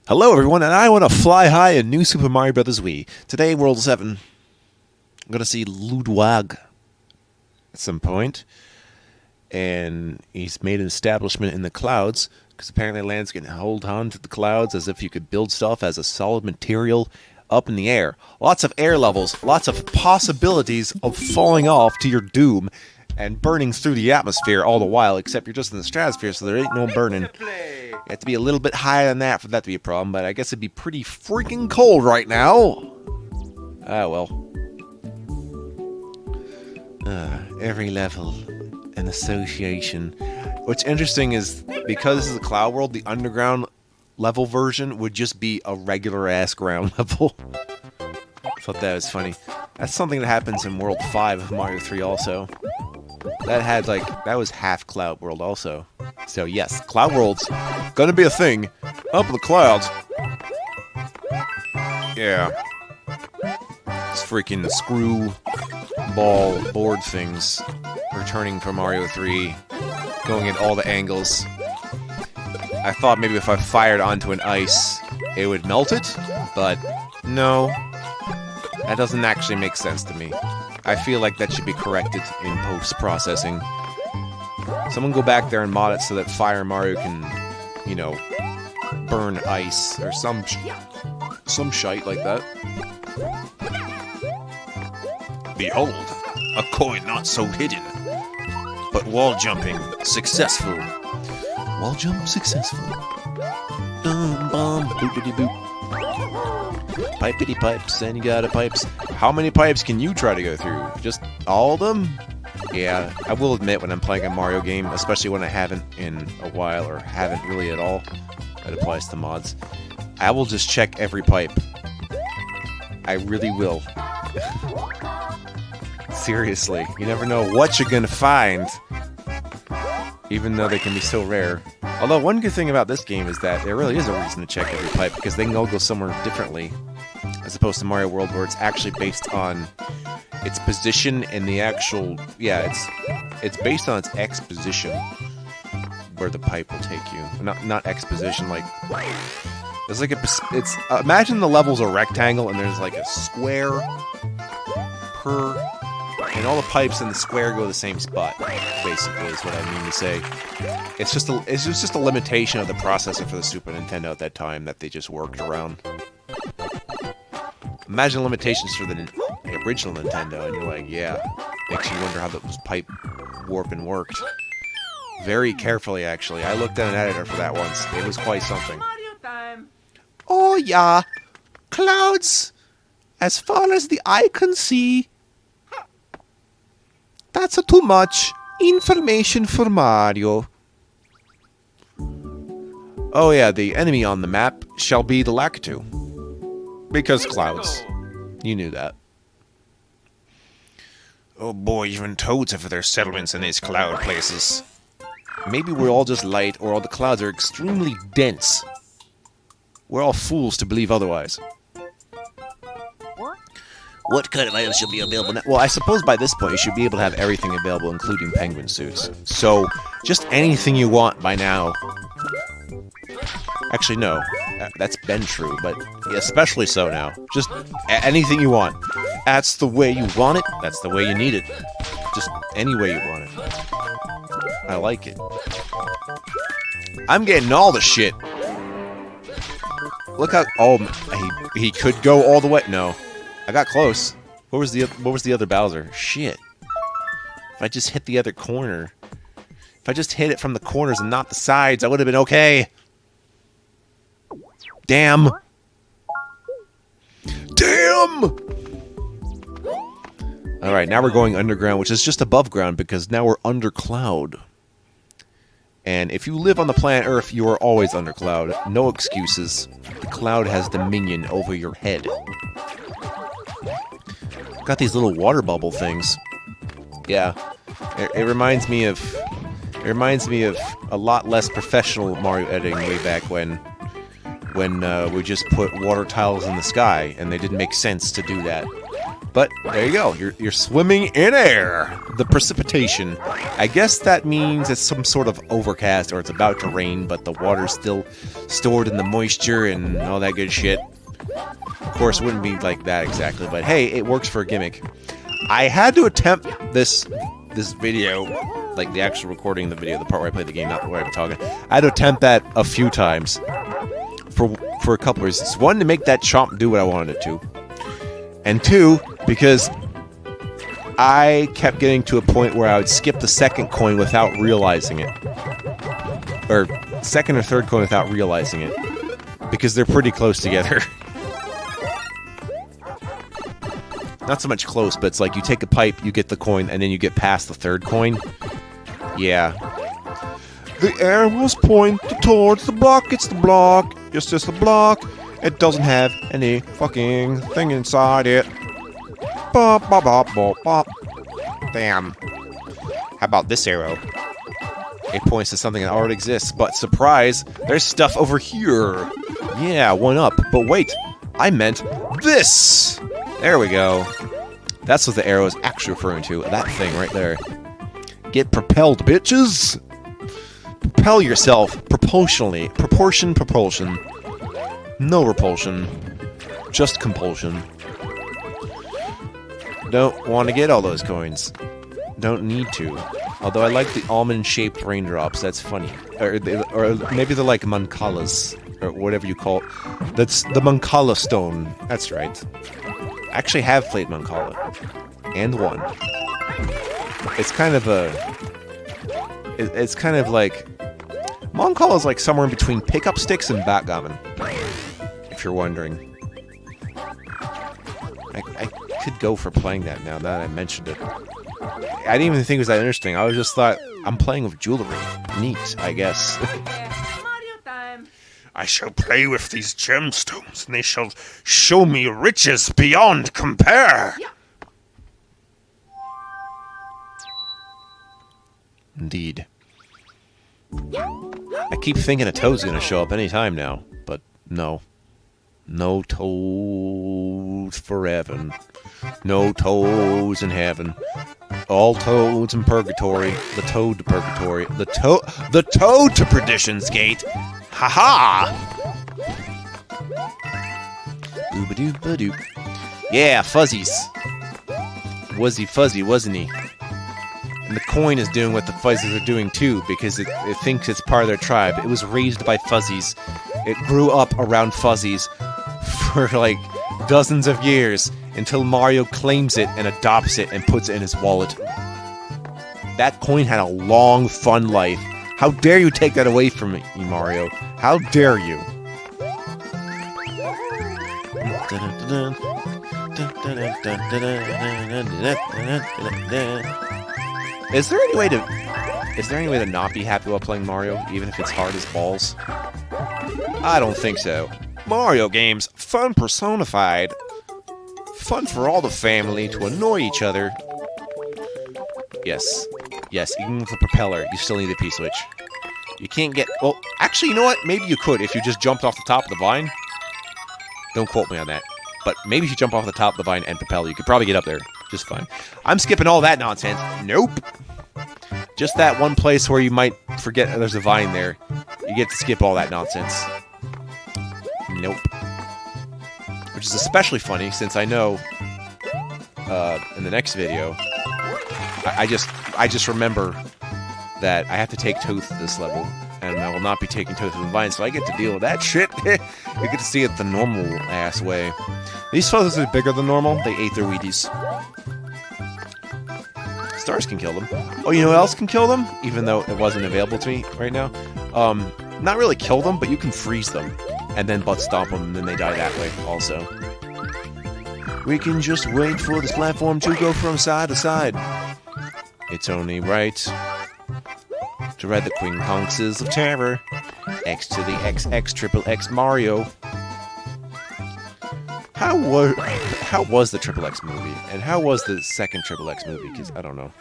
Hello everyone, and I want to fly high in New Super Mario Bros. Wii. Today, World 7, I'm going to see Ludwig at some point, and he's made an establishment in the clouds, because apparently lands can hold on to the clouds as if you could build stuff as a solid material up in the air. Lots of air levels, lots of possibilities of falling off to your doom and burning through the atmosphere all the while, except you're just in the stratosphere, so there ain't no burning. You have to be a little bit higher than that for that to be a problem, but I guess it'd be pretty freaking cold right now. Ah, well. Every level an association. What's interesting is, because this is a cloud world, the underground level version would just be a regular-ass ground level. I thought that was funny. That's something that happens in World 5 of Mario 3 also. That was half Cloud World also. So yes, Cloud World's gonna be a thing. Up in the clouds. Yeah. It's freaking screw ball board things returning from Mario 3, going at all the angles. I thought maybe if I fired onto an ice, it would melt it, but no. That doesn't actually make sense to me. I feel like that should be corrected in post-processing. Someone go back there and mod it so that Fire Mario can, you know, burn ice or some shite like that. Behold, a coin not so hidden, but wall jumping successful. Wall jump successful. Boom, boom, boopity boop. Pipety pipes, and you got a pipes. How many pipes can you try to go through? Just all of them? Yeah, I will admit, when I'm playing a Mario game, especially when I haven't in a while, or haven't really at all, that applies to mods, I will just check every pipe. I really will. Seriously, you never know what you're gonna find, even though they can be so rare. Although, one good thing about this game is that there really is a reason to check every pipe, because they can all go somewhere differently, as opposed to Mario World, where it's actually based on its position and the actual... Yeah, it's based on its X position, where the pipe will take you. Not X position, like... There's like imagine the level's a rectangle, and there's like a square per... And all the pipes in the square go to the same spot, basically, is what I mean to say. It's just a limitation of the processor for the Super Nintendo at that time that they just worked around. Imagine limitations for the original Nintendo, and you're like, yeah. Makes you wonder how those pipe warping worked. Very carefully, actually. I looked at an editor for that once. It was quite something. Oh, yeah. Clouds. As far as the eye can see. That's too much information for Mario. Oh yeah, the enemy on the map shall be the Lakitu. Because clouds. You knew that. Oh boy, even toads have their settlements in these cloud places. Maybe we're all just light, or all the clouds are extremely dense. We're all fools to believe otherwise. What kind of items should be available now? Well, I suppose by this point you should be able to have everything available, including penguin suits. So, just anything you want by now. Actually, no. That's been true, but especially so now. Just anything you want. That's the way you want it. That's the way you need it. Just any way you want it. I like it. I'm getting all the shit. Look how... Oh, he could go all the way... No. I got close. What was the other Bowser? Shit. If I just hit the other corner. If I just hit it from the corners and not the sides, I would have been okay. Damn. Damn! Alright, now we're going underground, which is just above ground, because now we're under cloud. And if you live on the planet Earth, you are always under cloud. No excuses. The cloud has dominion over your head. Got these little water bubble things. Yeah, it reminds me of a lot less professional Mario editing way back when we just put water tiles in the sky, and they didn't make sense to do that. But there you go. You're swimming in air. The precipitation. I guess that means it's some sort of overcast or it's about to rain, but the water's still stored in the moisture and all that good shit. Of course, it wouldn't be like that exactly, but hey, it works for a gimmick. I had to attempt this video, like the actual recording of the video, the part where I played the game, not where I'm talking. I had to attempt that a few times for a couple reasons. One, to make that chomp do what I wanted it to. And two, because I kept getting to a point where I would skip the second coin without realizing it. Or second or third coin without realizing it. Because they're pretty close together. Not so much close, but it's like you take a pipe, you get the coin, and then you get past the third coin. Yeah. The arrow's pointed towards the block. It's the block. It's just a block. It doesn't have any fucking thing inside it. Bop, bop, bop, bop, bop. Damn. How about this arrow? It points to something that already exists, but surprise, there's stuff over here. Yeah, one up. But wait, I meant this. There we go. That's what the arrow is actually referring to. That thing right there. Get propelled, bitches. Propel yourself proportionally. Propulsion. No repulsion. Just compulsion. Don't want to get all those coins. Don't need to. Although I like the almond-shaped raindrops. That's funny. Or maybe they're like mankalas. Or whatever you call it. That's the Mancala stone. That's right. I actually have played Mancala. And won. It's kind of a... It's kind of like... Mancala is like somewhere in between pickup sticks and backgammon. If you're wondering. I could go for playing that now that I mentioned it. I didn't even think it was that interesting. I was just thought, I'm playing with jewelry. Neat, I guess. I shall play with these gemstones, and they shall show me riches beyond compare. Yeah. Indeed. I keep thinking a toad's gonna show up any time now, but no. No toads for heaven. No toads in heaven. All toads in purgatory. The toad to purgatory. The toad to perdition's gate. Ha-ha! Ooba-doo-ba-doo. Yeah, fuzzies. Was he fuzzy, wasn't he? And the coin is doing what the fuzzies are doing too, because it thinks it's part of their tribe. It was raised by fuzzies. It grew up around fuzzies for like dozens of years until Mario claims it and adopts it and puts it in his wallet. That coin had a long, fun life. How dare you take that away from me, Mario? How dare you? Is there any way to not be happy while playing Mario, even if it's hard as balls? I don't think so. Mario games, fun personified. Fun for all the family to annoy each other. Yes. Yes, even with the propeller, you still need a P-switch. You can't get... Well, actually, you know what? Maybe you could if you just jumped off the top of the vine. Don't quote me on that. But maybe if you jump off the top of the vine and propel, you could probably get up there just fine. I'm skipping all that nonsense. Nope. Just that one place where you might forget there's a vine there. You get to skip all that nonsense. Nope. Which is especially funny since I know in the next video I just remember that I have to take Toath at this level, and I will not be taking Toath with the vine, so I get to deal with that shit. You get to see it the normal ass way. These fuzzies are bigger than normal. They ate their Wheaties. Stars can kill them. Oh, you know what else can kill them? Even though it wasn't available to me right now. Not really kill them, but you can freeze them. And then butt stomp them, and then they die that way also. We can just wait for this platform to go from side to side. It's only right to ride the quincunxes of terror. X to the XX triple X Mario. How was the Triple X movie? And how was the second Triple X movie? Because I don't know.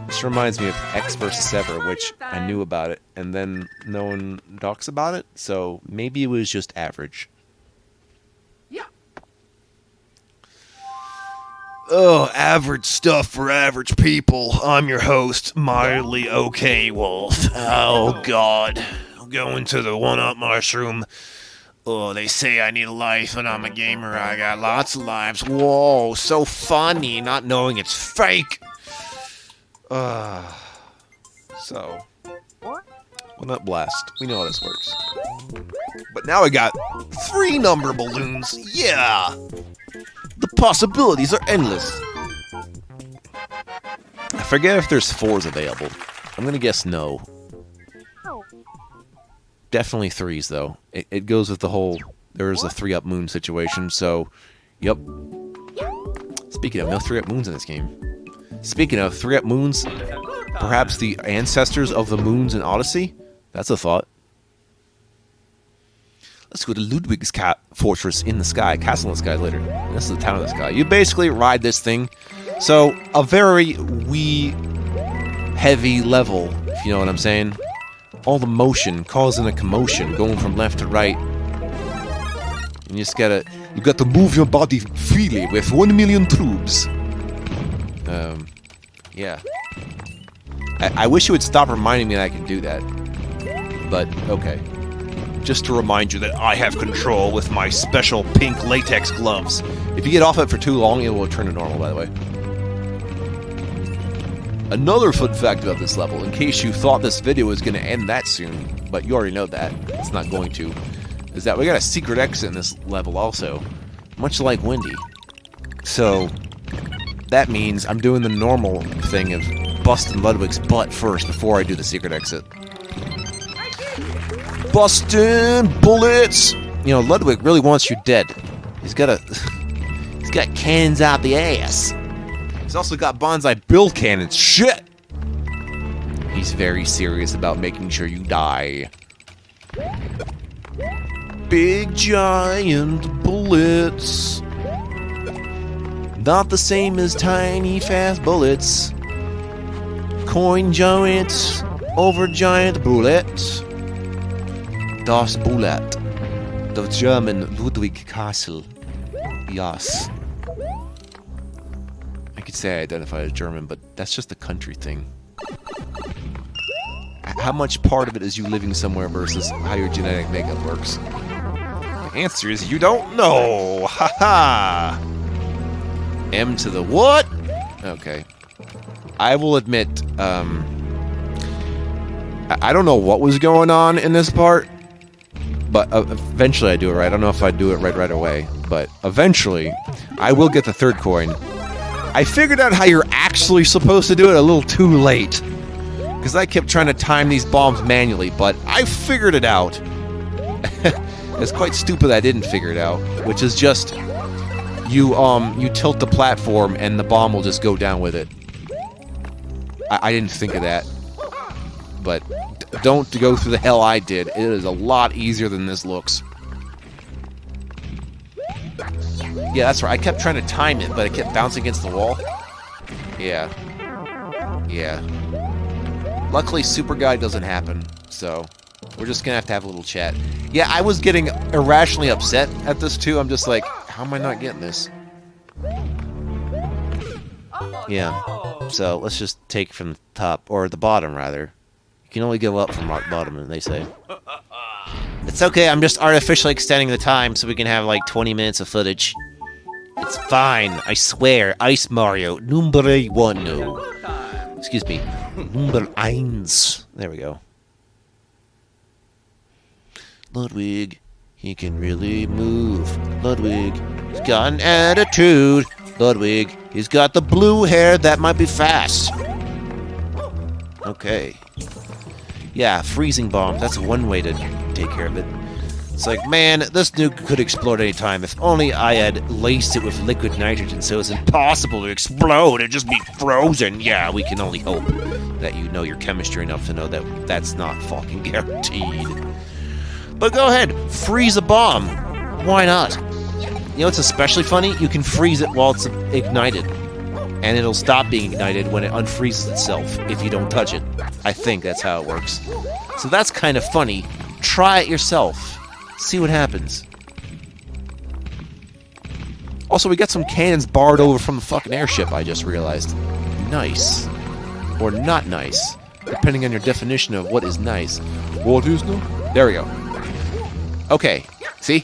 This reminds me of X vs. Ever, which I knew about it, and then no one talks about it, so maybe it was just average. Yeah. Oh, average stuff for average people. I'm your host, Mildly Okay Wolf. Oh, God. I'm going to the 1-Up mushroom. Oh, they say I need a life, and I'm a gamer. I got lots of lives. Whoa, so funny, not knowing it's fake. So, 1-Up Blast. We know how this works. But now I got 3 number balloons. Yeah! The possibilities are endless. I forget if there's 4s available. I'm gonna guess no. Definitely 3s, though. It goes with the whole, there's a 3-up moon situation, so, yep. Speaking of, no 3-up moons in this game. Speaking of 3-up moons, perhaps the ancestors of the moons in Odyssey? That's a thought. Let's go to Ludwig's Fortress in the Sky, Castle in the Sky later. This is the town in the sky. You basically ride this thing. So, a very heavy level, if you know what I'm saying. All the motion causing a commotion, going from left to right. You just gotta, you got to move your body freely with 1 million troops. Yeah. I wish you would stop reminding me that I can do that. But, okay. Just to remind you that I have control with my special pink latex gloves. If you get off it for too long, it will return to normal, by the way. Another fun fact about this level, in case you thought this video was going to end that soon, but you already know that, it's not going to, is that we got a secret exit in this level also, much like Windy. So, that means I'm doing the normal thing of busting Ludwig's butt first before I do the secret exit. Bustin' bullets! You know, Ludwig really wants you dead. He's got cannons out the ass. He's also got Bonsai build cannons. Shit! He's very serious about making sure you die. Big giant bullets. Not the same as tiny fast bullets. Coin giants over giant bullets. Das Bullet. The German Ludwig Castle. Yes. I could say I identify as German, but that's just a country thing. How much part of it is you living somewhere versus how your genetic makeup works? The answer is you don't know! Haha! M to the what? Okay. I will admit, I don't know what was going on in this part. But eventually I do it right. I don't know if I do it right away. But eventually, I will get the 3rd coin. I figured out how you're actually supposed to do it a little too late. Because I kept trying to time these bombs manually, but I figured it out. It's quite stupid I didn't figure it out. Which is just, you tilt the platform and the bomb will just go down with it. I didn't think of that. But don't go through the hell I did. It is a lot easier than this looks. Yeah, that's right. I kept trying to time it, but it kept bouncing against the wall. Yeah. Yeah. Luckily, Super Guy doesn't happen, so we're just gonna have to have a little chat. Yeah, I was getting irrationally upset at this, too. I'm just like, how am I not getting this? Yeah. So, let's just take it from the top, or the bottom, rather. You can only go up from rock bottom, they say. It's okay, I'm just artificially extending the time so we can have like 20 minutes of footage. It's fine, I swear. Ice Mario, number 1. Excuse me. Number 1. There we go. Ludwig, he can really move. Ludwig, he's got an attitude. Ludwig, he's got the blue hair that might be fast. Okay. Yeah, freezing bombs. That's one way to take care of it. It's like, man, this nuke could explode any time. If only I had laced it with liquid nitrogen so it's impossible to explode and just be frozen. Yeah, we can only hope that you know your chemistry enough to know that that's not fucking guaranteed. But go ahead, freeze a bomb. Why not? You know what's especially funny? You can freeze it while it's ignited. And it'll stop being ignited when it unfreezes itself if you don't touch it. I think that's how it works. So that's kind of funny. Try it yourself. See what happens. Also, we got some cannons barred over from the fucking airship, I just realized. Nice. Or not nice. Depending on your definition of what is nice. What is no? There we go. Okay. See?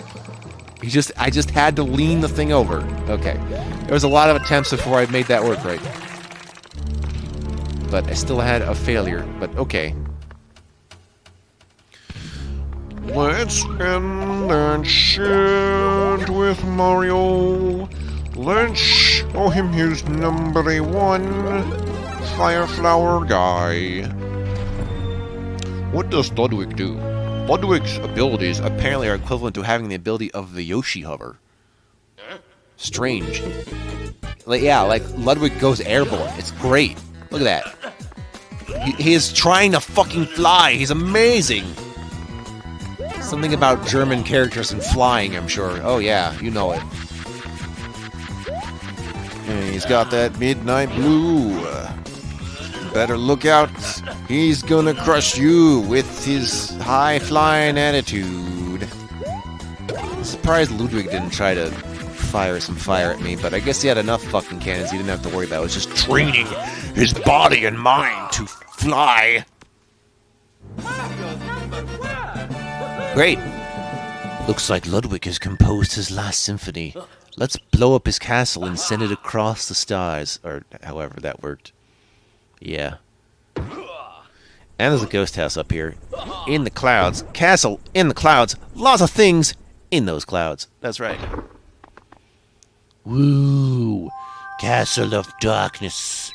I just had to lean the thing over. Okay. There was a lot of attempts before I made that work right. But I still had a failure. But okay. Let's end and shit with Mario. Let's show him his number 1 Fire Flower guy. What does Ludwig do? Ludwig's abilities Apparently are equivalent to having the ability of the Yoshi hover. Strange. Like, yeah, like Ludwig goes airborne. It's great. Look at that. He is trying to fucking fly. He's amazing. Something about German characters and flying, I'm sure. Oh yeah, you know it. And he's got that midnight blue. Better look out. He's gonna crush you with his high-flying attitude. I'm surprised Ludwig didn't try to fire some fire at me, but I guess he had enough fucking cannons he didn't have to worry about. It was just training his body and mind to fly. Great. Looks like Ludwig has composed his last symphony. Let's blow up his castle and send it across the stars, or however that worked. Yeah. And there's a ghost house up here. In the clouds. Castle in the clouds. Lots of things in those clouds. That's right. Woo! Castle of darkness.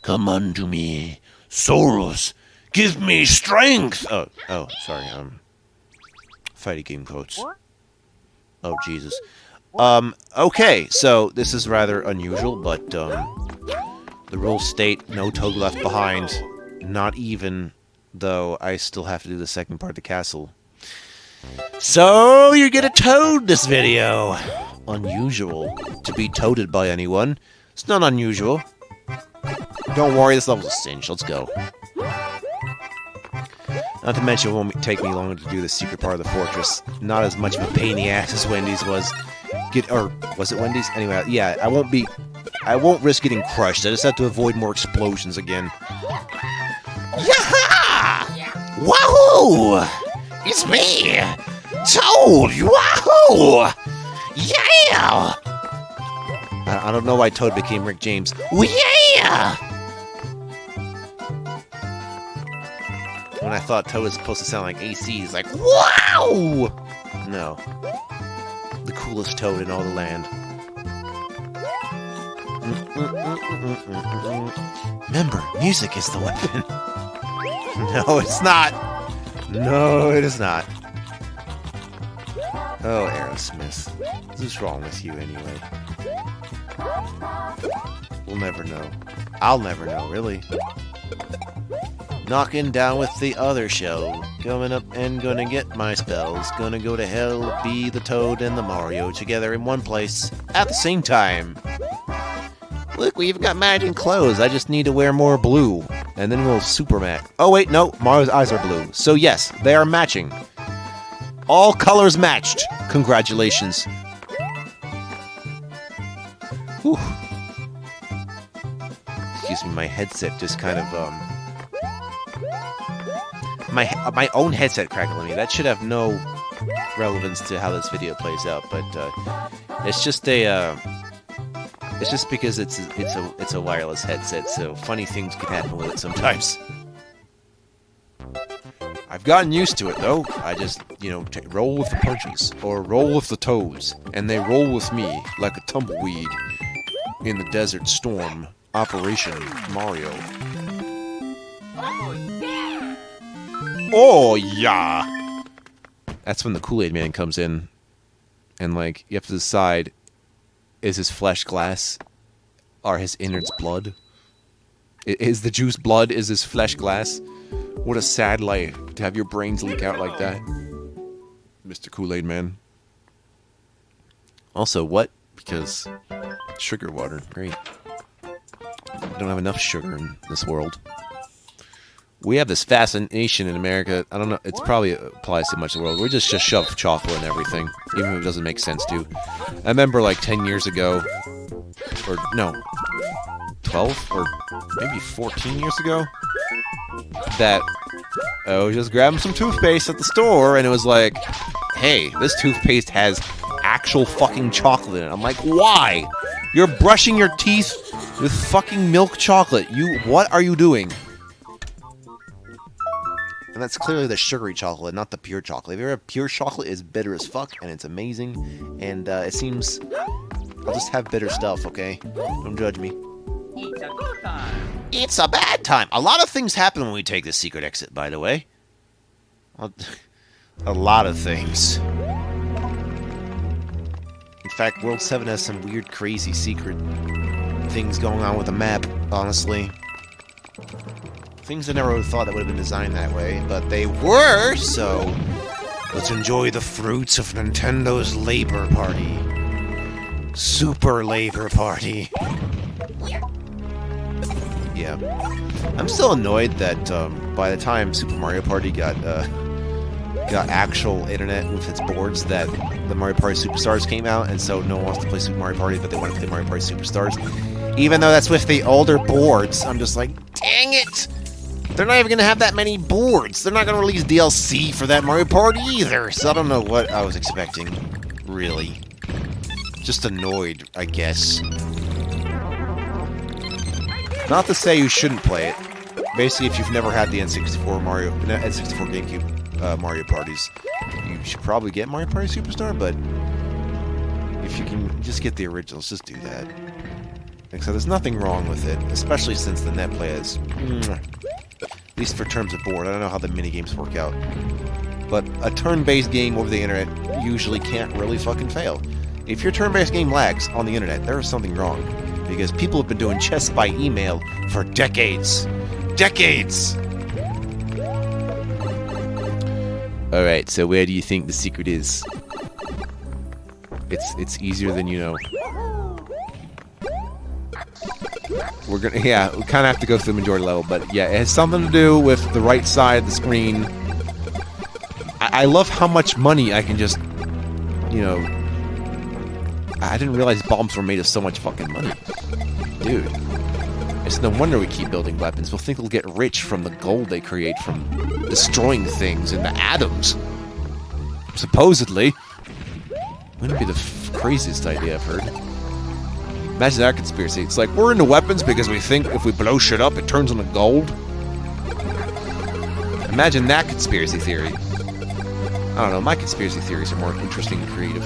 Come unto me. Souls, give me strength! Oh, sorry, fighting game codes. Oh, Jesus. Okay, so this is rather unusual, but, the rules state no Toad left behind. Not even, though I still have to do the second part of the castle. So, you get a Toad this video. Unusual to be toaded by anyone. It's not unusual. Don't worry, this level's a cinch. Let's go. Not to mention, it won't take me long to do the secret part of the fortress. Not as much of a pain in the ass as Wendy's was. Or was it Wendy's? Anyway, yeah, I won't risk getting crushed. I just have to avoid more explosions again. Yaha! Wahoo! It's me, Toad. Wahoo! Yeah! I don't know why Toad became Rick James. Yeah! When I thought Toad was supposed to sound like AC, he's like, wow! No. The coolest Toad in all the land. Remember, music is the weapon. No, it's not. No, it is not. Oh, Aerosmith. What's wrong with you anyway? We'll never know. I'll never know, really. Knocking down with the other shell. Coming up and gonna get my spells. Gonna go to hell, be the Toad and the Mario together in one place at the same time. Look, we've got matching clothes. I just need to wear more blue. And then we'll super match. Oh, wait, no. Mario's eyes are blue. So, yes, they are matching. All colors matched. Congratulations. Whew. Excuse me, my headset just kind of, my own headset crackled me. That should have no relevance to how this video plays out, but, it's just a, it's just because it's a wireless headset, so funny things can happen with it sometimes. I've gotten used to it, though. I just, you know, roll with the punches, or roll with the toads, and they roll with me like a tumbleweed in the Desert Storm. Operation Mario. Oh, yeah! That's when the Kool-Aid Man comes in, and, like, you have to decide, is his flesh glass? Are his innards blood? Is the juice blood? Is his flesh glass? What a sad life to have your brains leak out like that, Mr. Kool-Aid Man. Also, what? Because sugar water, great. Don't have enough sugar in this world. We have this fascination in America. I don't know. It's probably applies to much of the world. We just shove chocolate in everything, even if it doesn't make sense to. I remember like 10 years ago, or no, 12 or maybe 14 years ago, that I was just grabbing some toothpaste at the store, and it was like, hey, this toothpaste has actual fucking chocolate in it. I'm like, why? You're brushing your teeth with fucking milk chocolate. What are you doing? And that's clearly the sugary chocolate, not the pure chocolate. If you ever have pure chocolate, it's bitter as fuck, and it's amazing. And it seems... I'll just have bitter stuff, okay? Don't judge me. It's a good time. It's a bad time. A lot of things happen when we take the secret exit, by the way. A lot of things. In fact, World 7 has some weird, crazy, secret things going on with the map, honestly. Things I never would have thought that would have been designed that way, but they were, so let's enjoy the fruits of Nintendo's Labor Party. Super Labor Party. Yeah. I'm still annoyed that by the time Super Mario Party got actual internet with its boards, that the Mario Party Superstars came out, and so no one wants to play Super Mario Party, but they want to play Mario Party Superstars. Even though that's with the older boards, I'm just like, dang it! They're not even going to have that many boards. They're not going to release DLC for that Mario Party either, so I don't know what I was expecting, really. Just annoyed, I guess. Not to say you shouldn't play it. Basically, if you've never had the N64 GameCube Mario Parties, you should probably get Mario Party Superstar, but if you can just get the originals, just do that. Like, so there's nothing wrong with it, especially since the net play is... At least for terms of board. I don't know how the minigames work out. But a turn-based game over the internet usually can't really fucking fail. If your turn-based game lags on the internet, there is something wrong. Because people have been doing chess by email for decades. Decades! Alright, so where do you think the secret is? It's easier than you know. We're gonna, yeah, we kind of have to go through the majority level, but yeah, it has something to do with the right side of the screen. I love how much money I can just, you know... I didn't realize bombs were made of so much fucking money. Dude. It's no wonder we keep building weapons. We'll think we'll get rich from the gold they create from destroying things in the atoms. Supposedly. Wouldn't be the craziest idea I've heard. Imagine that conspiracy. It's like, we're into weapons because we think if we blow shit up, it turns into gold. Imagine that conspiracy theory. I don't know, my conspiracy theories are more interesting and creative.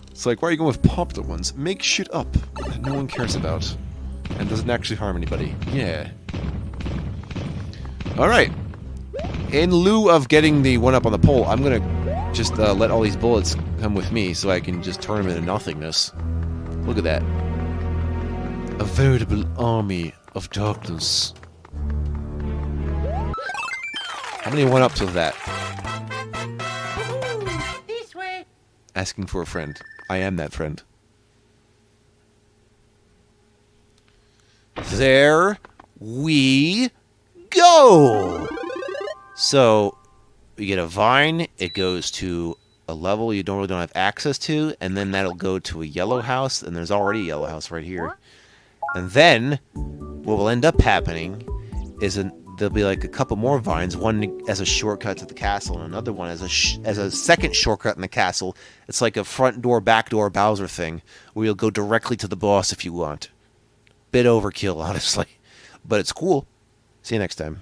It's like, why are you going with popular ones? Make shit up that no one cares about and doesn't actually harm anybody. Yeah. Alright. In lieu of getting the one-up on the pole, I'm gonna just let all these bullets come with me so I can just turn them into nothingness. Look at that. A veritable army of darkness. How many one-ups of that? This way. Asking for a friend. I am that friend. There we go! So, you get a vine, it goes to a level you don't have access to, and then that'll go to a yellow house, and there's already a yellow house right here. And then, what will end up happening is there'll be like a couple more vines, one as a shortcut to the castle, and another one as a second shortcut in the castle. It's like a front door, back door Bowser thing, where you'll go directly to the boss if you want. Bit overkill, honestly. But it's cool. See you next time.